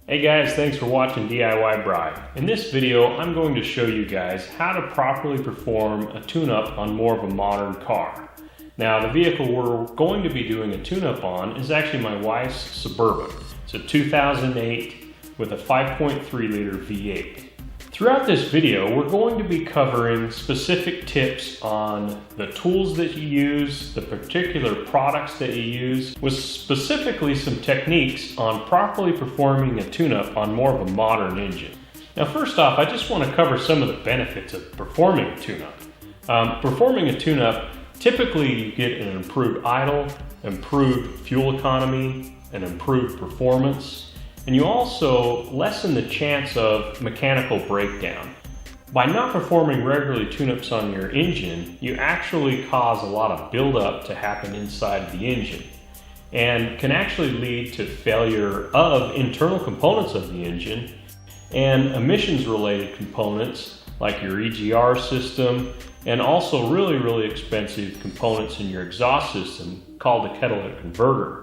Hey guys, thanks for watching DIY Bride. In this video, I'm going to show you guys how to properly perform a tune-up on more of a modern car. Now, the vehicle we're going to be doing a tune-up on is actually my wife's Suburban. It's a 2008 with a 5.3 liter V8. Throughout this video, we're going to be covering specific tips on the tools that you use, the particular products that you use, with specifically some techniques on properly performing a tune-up on more of a modern engine. Now first off, I just want to cover some of the benefits of performing a tune-up. Performing a tune-up, typically you get an improved idle, improved fuel economy, an improved performance, and you also lessen the chance of mechanical breakdown. By not performing regularly tune-ups on your engine, you actually cause a lot of buildup to happen inside the engine and can actually lead to failure of internal components of the engine and emissions-related components like your EGR system and also really expensive components in your exhaust system called the catalytic converter.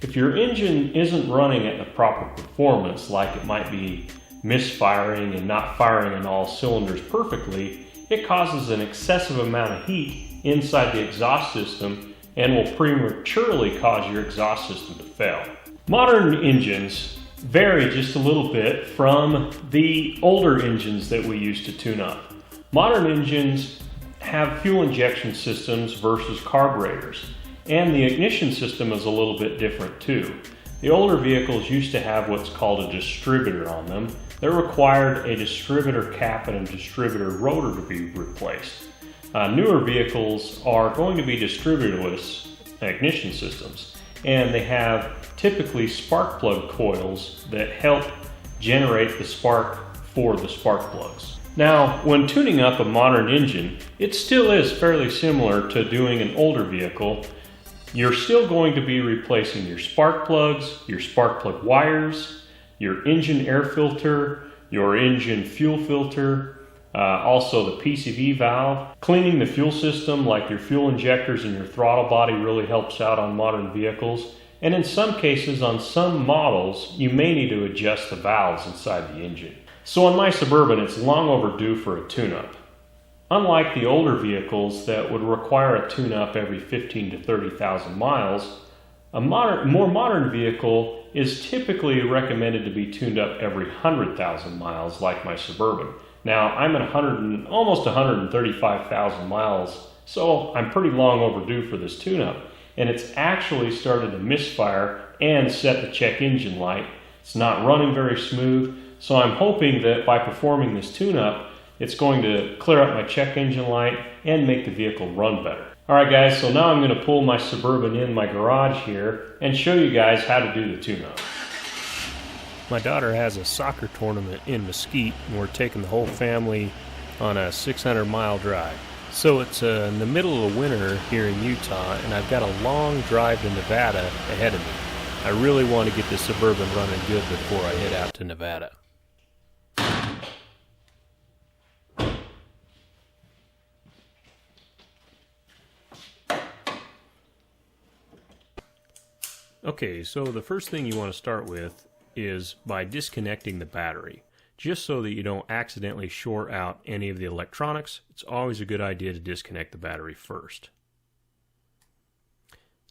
If your engine isn't running at the proper performance, like it might be misfiring and not firing on all cylinders perfectly, it causes an excessive amount of heat inside the exhaust system and will prematurely cause your exhaust system to fail. Modern engines vary just a little bit from the older engines that we used to tune up. Modern engines have fuel injection systems versus carburetors. And the ignition system is a little bit different too. The older vehicles used to have what's called a distributor on them. That required a distributor cap and a distributor rotor to be replaced. Newer vehicles are going to be distributorless ignition systems, and they have typically spark plug coils that help generate the spark for the spark plugs. Now, when tuning up a modern engine, it still is fairly similar to doing an older vehicle. You're still going to be replacing your spark plugs, your spark plug wires, your engine air filter, your engine fuel filter, also the PCV valve. Cleaning the fuel system like your fuel injectors and your throttle body really helps out on modern vehicles. And in some cases, on some models, you may need to adjust the valves inside the engine. So on my Suburban, it's long overdue for a tune-up. Unlike the older vehicles that would require a tune-up every 15 to 30,000 miles, a more modern vehicle is typically recommended to be tuned up every 100,000 miles like my Suburban. Now, I'm at almost 135,000 miles, so I'm pretty long overdue for this tune-up. And it's actually started to misfire and set the check engine light. It's not running very smooth, so I'm hoping that by performing this tune-up, it's going to clear up my check engine light and make the vehicle run better. Alright guys, so now I'm going to pull my Suburban in my garage here and show you guys how to do the tune-up. My daughter has a soccer tournament in Mesquite and we're taking the whole family on a 600-mile drive. So it's in the middle of winter here in Utah and I've got a long drive to Nevada ahead of me. I really want to get this Suburban running good before I head out to Nevada. Okay, so the first thing you want to start with is by disconnecting the battery. Just so that you don't accidentally short out any of the electronics, it's always a good idea to disconnect the battery first.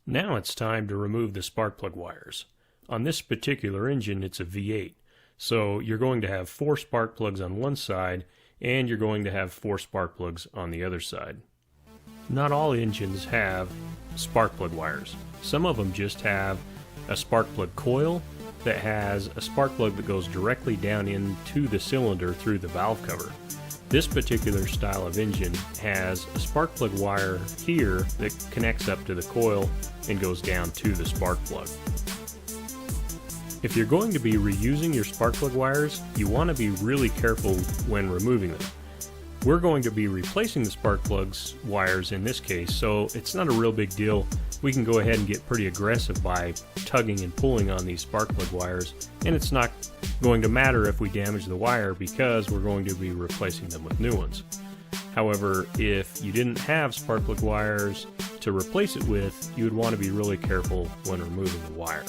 Now it's time to remove the spark plug wires. On this particular engine, it's a V8, so you're going to have 4 spark plugs on one side and you're going to have 4 spark plugs on the other side. Not all engines have spark plug wires. Some of them just have a spark plug coil that has a spark plug that goes directly down into the cylinder through the valve cover. This particular style of engine has a spark plug wire here that connects up to the coil and goes down to the spark plug. If you're going to be reusing your spark plug wires, you want to be really careful when removing them. We're going to be replacing the spark plugs wires in this case, so it's not a real big deal. We can go ahead and get pretty aggressive by tugging and pulling on these spark plug wires, and it's not going to matter if we damage the wire because we're going to be replacing them with new ones. However, if you didn't have spark plug wires to replace it with, you would want to be really careful when removing the wire.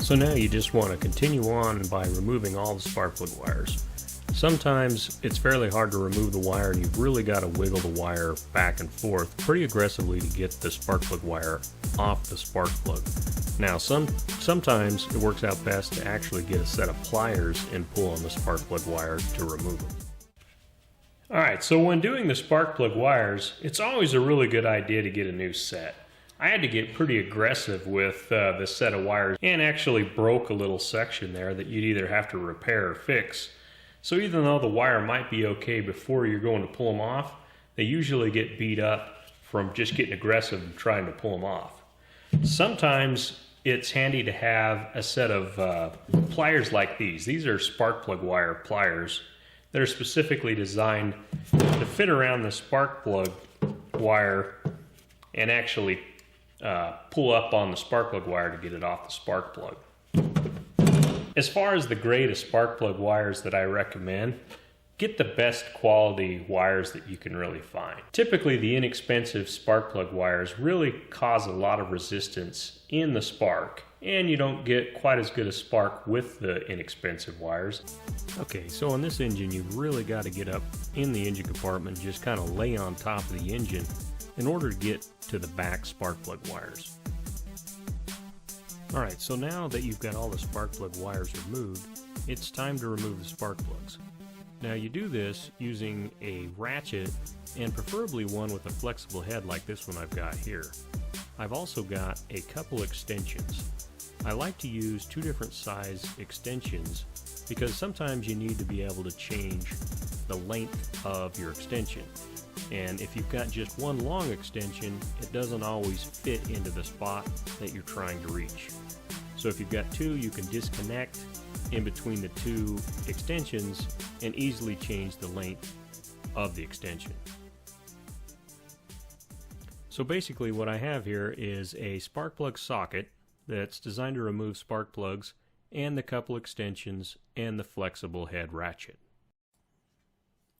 So now you just want to continue on by removing all the spark plug wires. Sometimes it's fairly hard to remove the wire and you've really got to wiggle the wire back and forth pretty aggressively to get the spark plug wire off the spark plug. Now sometimes it works out best to actually get a set of pliers and pull on the spark plug wire to remove them. Alright, so when doing the spark plug wires, it's always a really good idea to get a new set. I had to get pretty aggressive with this set of wires and actually broke a little section there that you'd either have to repair or fix. So even though the wire might be okay before you're going to pull them off, they usually get beat up from just getting aggressive and trying to pull them off. Sometimes it's handy to have a set of pliers like these. These are spark plug wire pliers that are specifically designed to fit around the spark plug wire and actually pull up on the spark plug wire to get it off the spark plug. As far as the grade of spark plug wires that I recommend, get the best quality wires that you can really find. Typically the inexpensive spark plug wires really cause a lot of resistance in the spark, and you don't get quite as good a spark with the inexpensive wires. Okay, so on this engine you've really got to get up in the engine compartment and just kind of lay on top of the engine in order to get to the back spark plug wires. Alright, so now that you've got all the spark plug wires removed, it's time to remove the spark plugs. Now you do this using a ratchet and preferably one with a flexible head like this one I've got here. I've also got a couple extensions. I like to use two different size extensions because sometimes you need to be able to change the length of your extension. And if you've got just one long extension, it doesn't always fit into the spot that you're trying to reach. So if you've got two, you can disconnect in between the two extensions and easily change the length of the extension. So basically what I have here is a spark plug socket that's designed to remove spark plugs and the couple extensions and the flexible head ratchet.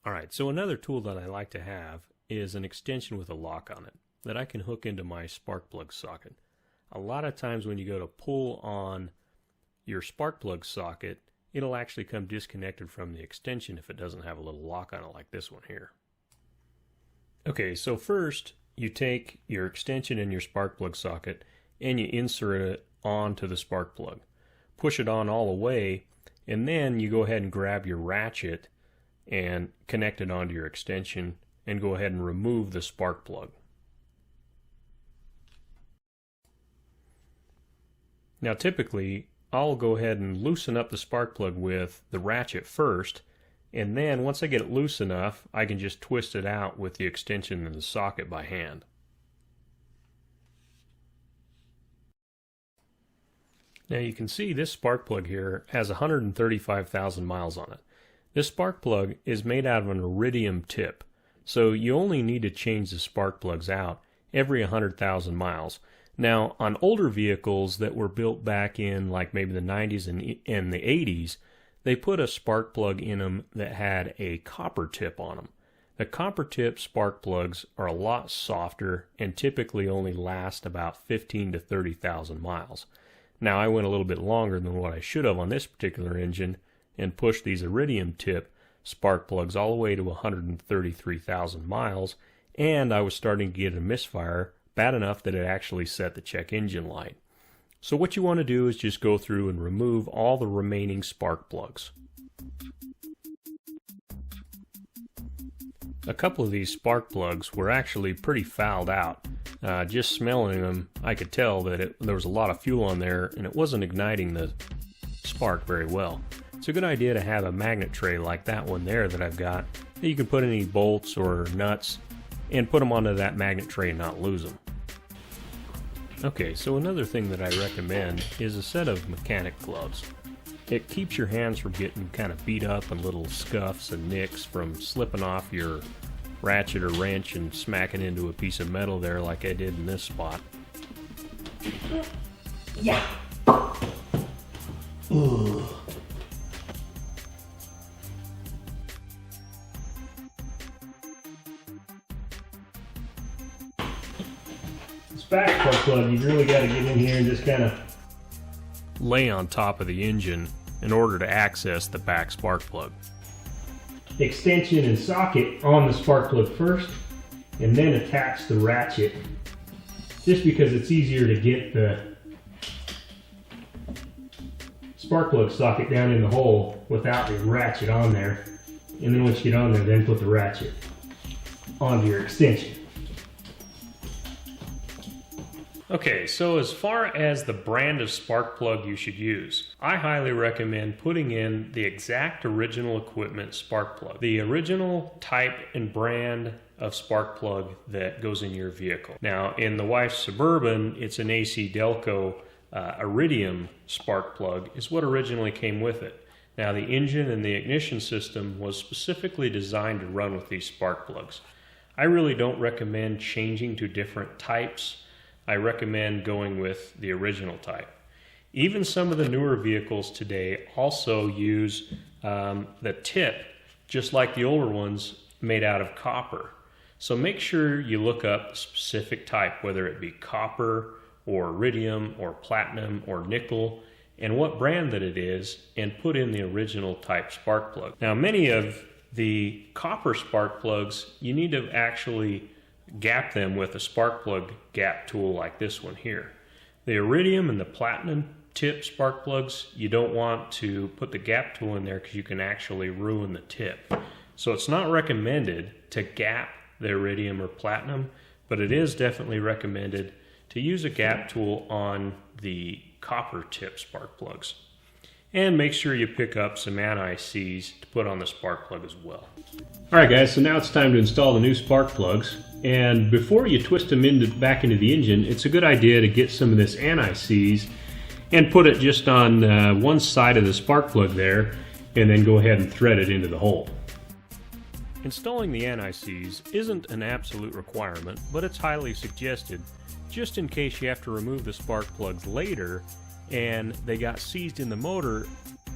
Alright, so another tool that I like to have is an extension with a lock on it that I can hook into my spark plug socket. A lot of times when you go to pull on your spark plug socket, it'll actually come disconnected from the extension if it doesn't have a little lock on it like this one here. Okay, so first you take your extension in your spark plug socket and you insert it onto the spark plug. Push it on all the way, and then you go ahead and grab your ratchet and connect it onto your extension and go ahead and remove the spark plug. Now typically I'll go ahead and loosen up the spark plug with the ratchet first, and then once I get it loose enough I can just twist it out with the extension in the socket by hand. Now you can see this spark plug here has 135,000 miles on it. This spark plug is made out of an iridium tip, so you only need to change the spark plugs out every 100,000 miles. Now on older vehicles that were built back in like maybe the 90s and the 80s, they put a spark plug in them that had a copper tip on them. The copper tip spark plugs are a lot softer and typically only last about 15 to 30,000 miles. Now I went a little bit longer than what I should have on this particular engine and pushed these iridium tip spark plugs all the way to 133,000 miles, and I was starting to get a misfire bad enough that it actually set the check engine light. So what you want to do is just go through and remove all the remaining spark plugs. A couple of these spark plugs were actually pretty fouled out. Just smelling them, I could tell that there was a lot of fuel on there and it wasn't igniting the spark very well. It's a good idea to have a magnet tray like that one there that I've got, that you can put any bolts or nuts and put them onto that magnet tray and not lose them. Okay, so another thing that I recommend is a set of mechanic gloves. It keeps your hands from getting kind of beat up and little scuffs and nicks from slipping off your ratchet or wrench and smacking into a piece of metal there like I did in this spot. Yeah. Ooh. This back spark plug, you've really got to get in here and just kind of lay on top of the engine in order to access the back spark plug. Extension and socket on the spark plug first, and then attach the ratchet, just because it's easier to get the spark plug socket down in the hole without the ratchet on there. And then once you get on there, then put the ratchet onto your extension. Okay, so as far as the brand of spark plug you should use, I highly recommend putting in the exact original equipment spark plug. The original type and brand of spark plug that goes in your vehicle. Now, in the wife's Suburban, it's an AC Delco Iridium spark plug is what originally came with it. Now, the engine and the ignition system was specifically designed to run with these spark plugs. I really don't recommend changing to different types. I recommend going with the original type. Even some of the newer vehicles today also use the tip, just like the older ones, made out of copper. So make sure you look up a specific type, whether it be copper or iridium or platinum or nickel, and what brand that it is, and put in the original type spark plug. Now, many of the copper spark plugs, you need to actually gap them with a spark plug gap tool like this one here. The iridium and the platinum tip spark plugs, you don't want to put the gap tool in there because you can actually ruin the tip. So it's not recommended to gap the iridium or platinum, but it is definitely recommended to use a gap tool on the copper tip spark plugs. And make sure you pick up some anti-seize to put on the spark plug as well. Alright guys, so now it's time to install the new spark plugs. And before you twist them back into the engine, it's a good idea to get some of this anti-seize and put it just on one side of the spark plug there, and then go ahead and thread it into the hole. Installing the anti-seize isn't an absolute requirement, but it's highly suggested, just in case you have to remove the spark plugs later and they got seized in the motor.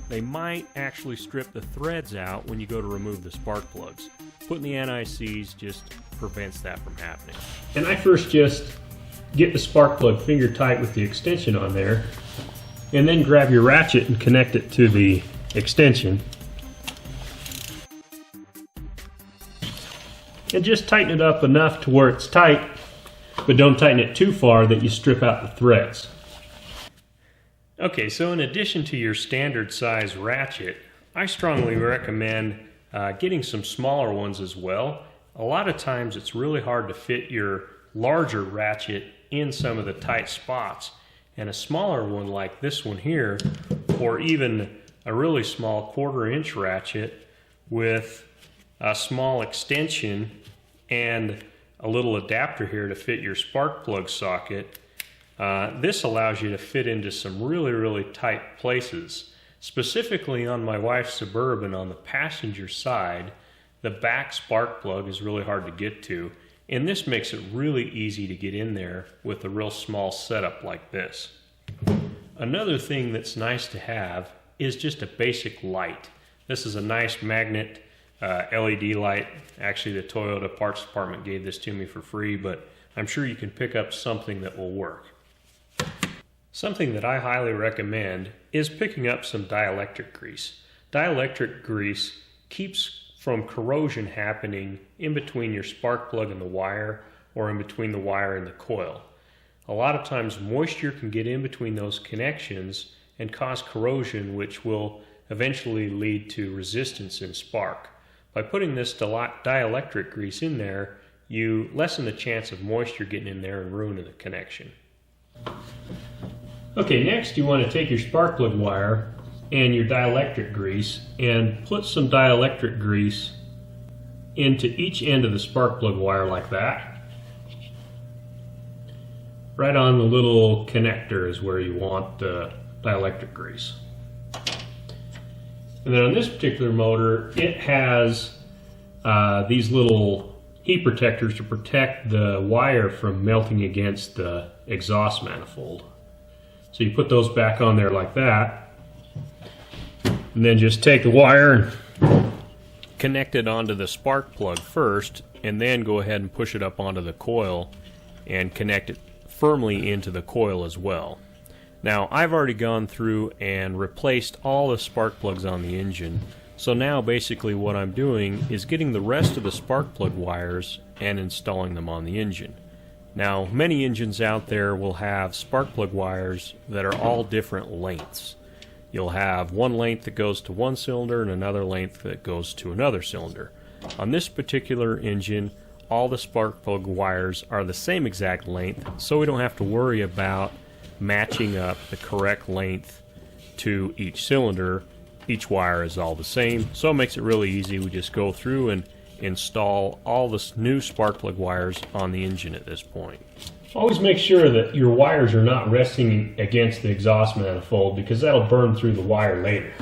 They might actually strip the threads out when you go to remove the spark plugs. Putting the anti-seize just prevents that from happening. And I first just get the spark plug finger tight with the extension on there, and then grab your ratchet and connect it to the extension. And just tighten it up enough to where it's tight, but don't tighten it too far that you strip out the threads. Okay, so in addition to your standard size ratchet, I strongly recommend getting some smaller ones as well. A lot of times it's really hard to fit your larger ratchet in some of the tight spots, and a smaller one like this one here, or even a really small 1/4 inch ratchet with a small extension and a little adapter here to fit your spark plug socket. This allows you to fit into some really tight places. Specifically on my wife's Suburban, on the passenger side, the back spark plug is really hard to get to, and this makes it really easy to get in there with a real small setup like this. Another thing that's nice to have is just a basic light. This is a nice magnet LED light. Actually, the Toyota parts department gave this to me for free, but I'm sure you can pick up something that will work. Something that I highly recommend is picking up some dielectric grease. Dielectric grease keeps from corrosion happening in between your spark plug and the wire, or in between the wire and the coil. A lot of times moisture can get in between those connections and cause corrosion, which will eventually lead to resistance in spark. By putting this dielectric grease in there, you lessen the chance of moisture getting in there and ruining the connection. Okay, next you want to take your spark plug wire and your dielectric grease and put some dielectric grease into each end of the spark plug wire like that. Right on the little connector is where you want the dielectric grease. And then on this particular motor, it has these little heat protectors to protect the wire from melting against the exhaust manifold. So you put those back on there like that, and then just take the wire and connect it onto the spark plug first, and then go ahead and push it up onto the coil and connect it firmly into the coil as well. Now, I've already gone through and replaced all the spark plugs on the engine, so now basically what I'm doing is getting the rest of the spark plug wires and installing them on the engine. Now, many engines out there will have spark plug wires that are all different lengths. You'll have one length that goes to one cylinder and another length that goes to another cylinder. On this particular engine, all the spark plug wires are the same exact length, so we don't have to worry about matching up the correct length to each cylinder. Each wire is all the same, so it makes it really easy. We just go through and install all the new spark plug wires on the engine at this point. Always make sure that your wires are not resting against the exhaust manifold, because that'll burn through the wire later.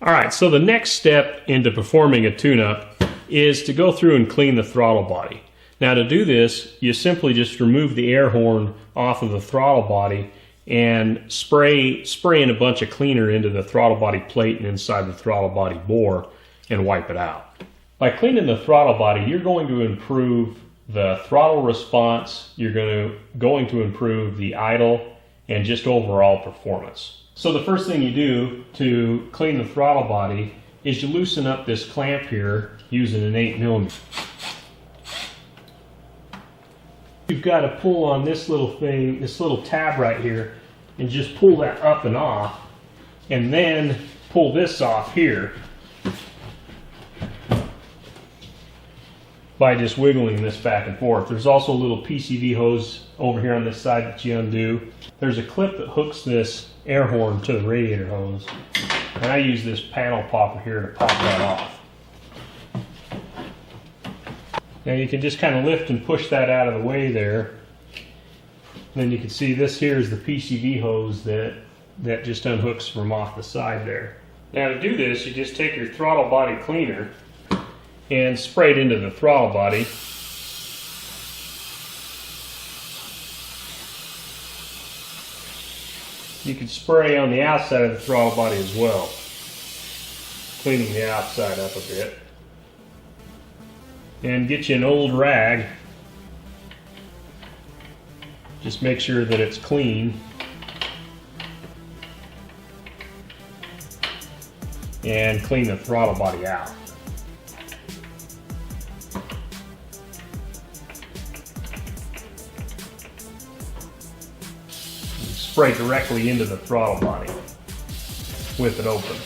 Alright, so the next step into performing a tune-up is to go through and clean the throttle body. Now, to do this, you simply just remove the air horn off of the throttle body and spray in a bunch of cleaner into the throttle body plate and inside the throttle body bore and wipe it out. By cleaning the throttle body, you're going to improve the throttle response, you're going to improve the idle, and just overall performance. So the first thing you do to clean the throttle body is you loosen up this clamp here using an 8mm. You've got to pull on this little thing, this little tab right here, and just pull that up and off, and then pull this off here by just wiggling this back and forth. There's also a little PCV hose over here on this side that you undo. There's a clip that hooks this air horn to the radiator hose, and I use this panel popper here to pop that off. Now you can just kind of lift and push that out of the way there. And then you can see this here is the PCV hose that just unhooks from off the side there. Now to do this, you just take your throttle body cleaner and spray it into the throttle body. You can spray on the outside of the throttle body as well, cleaning the outside up a bit. And get you an old rag. Just make sure that it's clean. And clean the throttle body out. Spray directly into the throttle body with it open.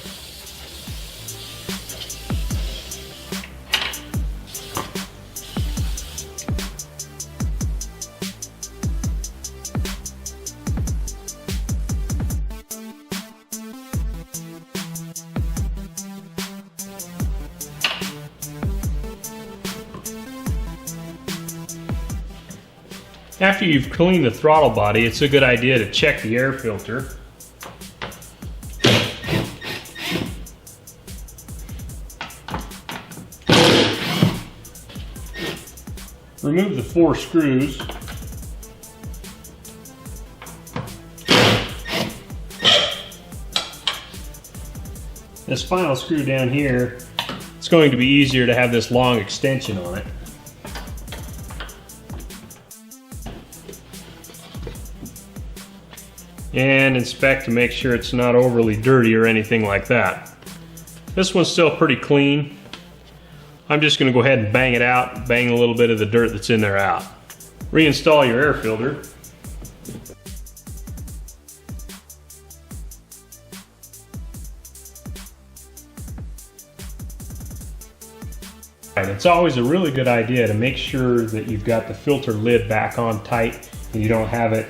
After you've cleaned the throttle body, it's a good idea to check the air filter. Remove the 4 screws. This final screw down here, it's going to be easier to have this long extension on it. And inspect to make sure it's not overly dirty or anything like that. This one's still pretty clean. I'm just going to go ahead and bang it out, bang a little bit of the dirt that's in there out. Reinstall your air filter. It's always a really good idea to make sure that you've got the filter lid back on tight and you don't have it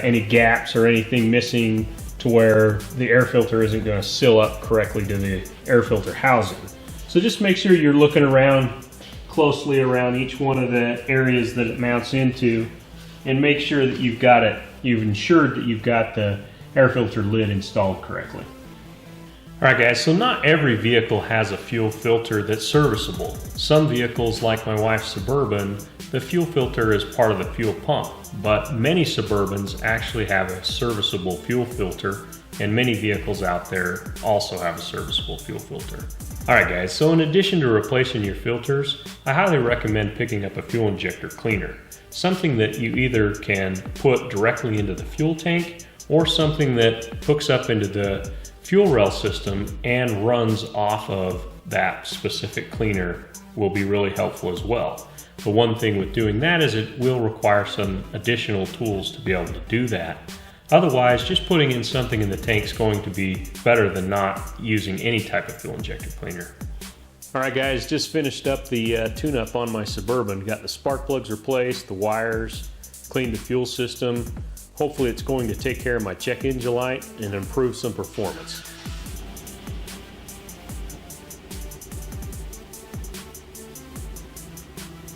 any gaps or anything missing to where the air filter isn't going to seal up correctly to the air filter housing. So just make sure you're looking around closely around each one of the areas that it mounts into, and make sure that you've ensured that you've got the air filter lid installed correctly. Alright guys, so not every vehicle has a fuel filter that's serviceable. Some vehicles, like my wife's Suburban, the fuel filter is part of the fuel pump, but many Suburbans actually have a serviceable fuel filter, and many vehicles out there also have a serviceable fuel filter. Alright guys, so in addition to replacing your filters, I highly recommend picking up a fuel injector cleaner. Something that you either can put directly into the fuel tank, or something that hooks up into the fuel rail system and runs off of that specific cleaner will be really helpful as well. The one thing with doing that is it will require some additional tools to be able to do that. Otherwise, just putting in something in the tank is going to be better than not using any type of fuel injector cleaner. All right guys, just finished up the tune-up on my Suburban. Got the spark plugs replaced, the wires, cleaned the fuel system. Hopefully it's going to take care of my check engine light and improve some performance.